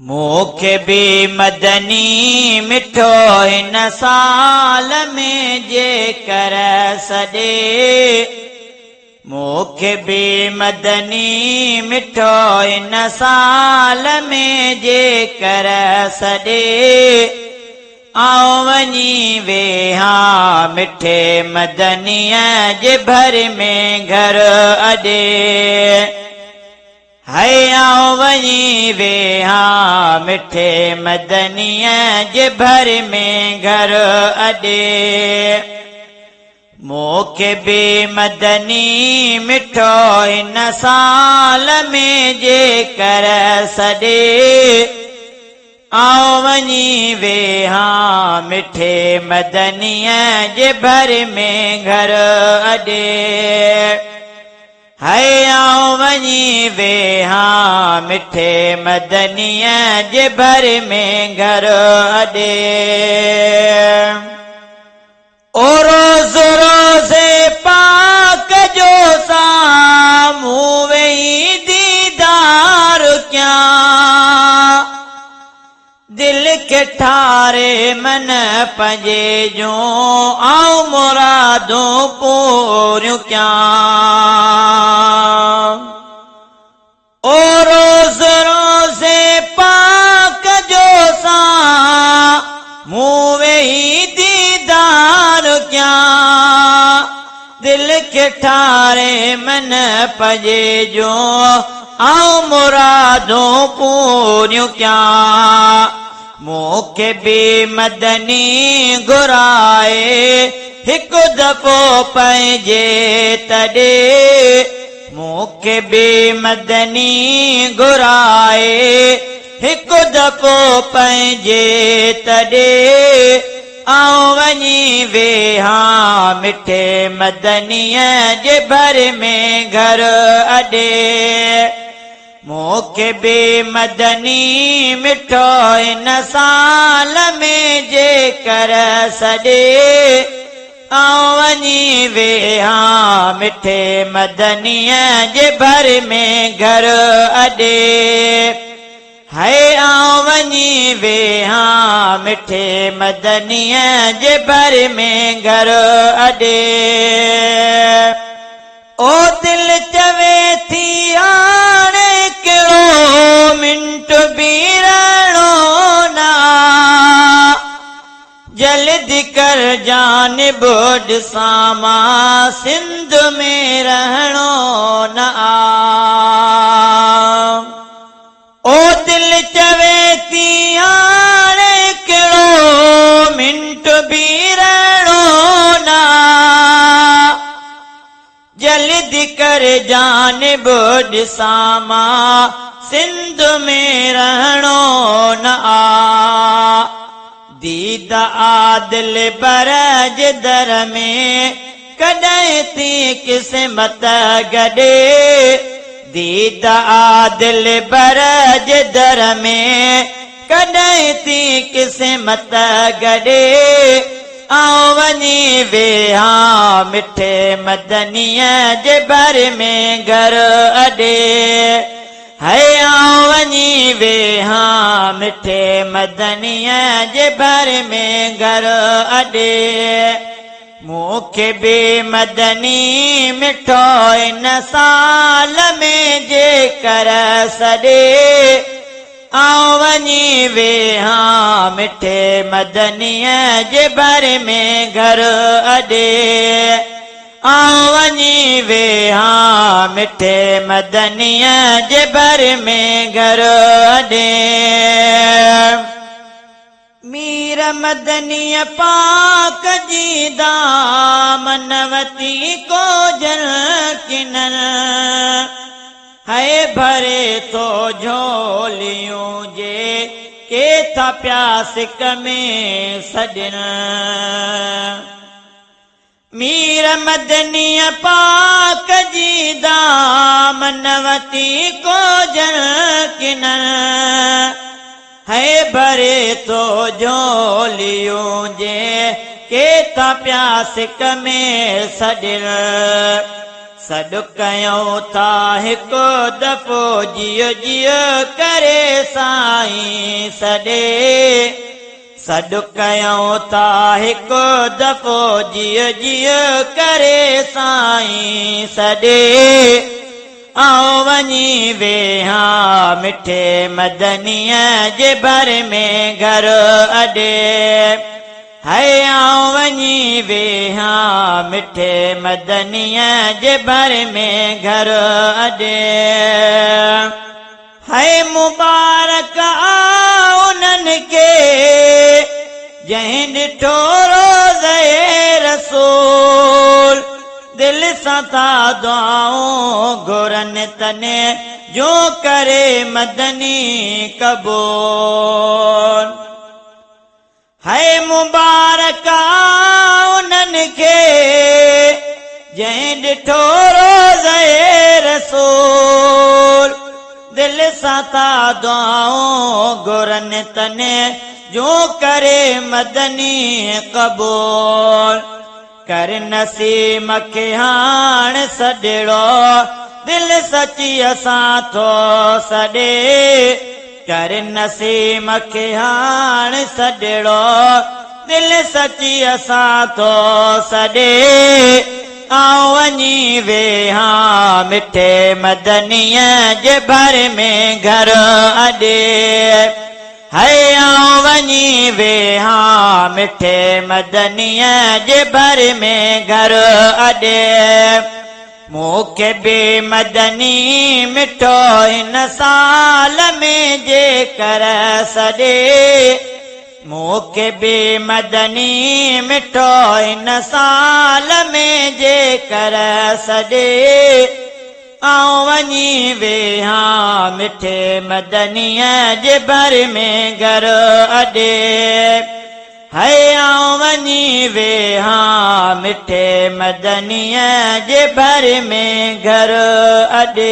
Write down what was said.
मूंखे बि मदनी मिठो हिन साल में जेकर सॾे मूंखे बि मदनी मिठो हिन साल में जेकर सॾे आऊं वञी वेहा मिठे मदनीअ जे भर में घर अॾे है आऊं वञी वेहा मिठे मदनीअ जे भर में घर अॾे मूंखे बि मदनी मिठो हिन साल में जेकर सॾे आऊं वञी वेहा मिठे मदनीअ जे भर में घर अॾे है आऊं वञी वेहा मिठे मदनीअ जे भर में घर अॾे ओ रोज़ रोज़े पाक जो साम्हूं वेही दीदार कयां दिल के ठारे मन पंहिंजे जूं आऊं मुरादूं पूरियूं कयां ओ रोज़ रोज़े पाक जो साम्हूं वेही दीदार कयां दिल के ठारे मन पंहिंजे जूं आऊं मुरादूं पूरियूं कयां मूंखे बि मदनी घुराए हिकु दफ़ो पंहिंजे तॾे मूंखे बि मदनी घुराए हिकु दफ़ो पंहिंजे तॾे आऊं वञी वेहा मिठे मदनीअ जे भर में घर अॾे मूंखे बि मदनी मिठो हिन साल में जेकर सॾे आऊं वञी वेहा मिठे मदनीअ जे भर में घर अॾे है आऊं वञी वेहा मिठे मदनीअ जे भर में घर अॾे ओ दिल चवे थी हाणे कहिड़ो मिंट बि रहणो न जल्दी कर जानिब ॾिसां मां सिंध में रहणो न ओ दिल चवे थी हाणे कहिड़ो मिंट बि रहणो न जल्दी कर जानिब ॾिसां मां सिंध में रहणो न दीद आदिल बर जे दर में कॾहिं थी क़िस्मत गॾे दीद आदिल बर जे दर में कॾहिं थी क़िस्मत गॾे आऊं वञी वेहा मिठे मदनीअ जे भर में घर अॾे है आऊं वञी वेहा मिठे मदनीअ जे भर में घर अॾे मूंखे बि मदनी मिठो हिन साल में जेकर सॾे आऊं वञी वेहा मिठे मदनीअ जे भर में घर अॾे आऊं वञी वेहा मिठे मदनीअ जे भर में घर अॾे मीर मदनीअ पाक जी दामनवती को जन किनन है भरे तो झोलियूं जे के था प्यासिक में सॾन मीर मदनीअ पाक जी दामनवती को जन किनन है भरे तो झोलियूं जे के था प्यासिक में सॾन सॾु कयूं था हिकु दफ़ो जियो जियो करे साईं सॾे सॾु कयूं था हिकु दफ़ो जियो जियो करे साईं सॾे आओ वञी वेहा मिठे मदनीअ जे भर में घर अॾे है आओ वञी वेहा मिठे मदनीअ जे भर में घर अॾे है मुबारक उन्हनि खे जंहिं ॾिठो रोज़े रसूल दिल सां था दुआऊं घुरनि तने जो करे मदनी क़बूल है मुबारक उन्हनि खे जंहिं ॾिठो रोज़े रसूल दिल सां था दुआऊं घुरनि तने जो करे मदनी क़बूल कर नसीम खे हाण सॾिड़ो दिल सची असां थो सॾे कर नसीम खे हाण सॾिड़ो दिल सची असां थो सॾे आओ वञी वेहा मिठे मदनीअ जे भर में घर अॾे है आओ वञी वेहा मिठे मदनीअ जे भर में घर अॾे मूंखे बि मदनी मिठो हिन साल में जे कर सॾे मूंखे बि मदनी मिठो हिन साल में जे कर सॾे आओ वञी वेहा मिठे मदनीअ जे भर में घर अॾे है आओ वञी वेहा मिठे मदनीअ जे भर में घर अॾे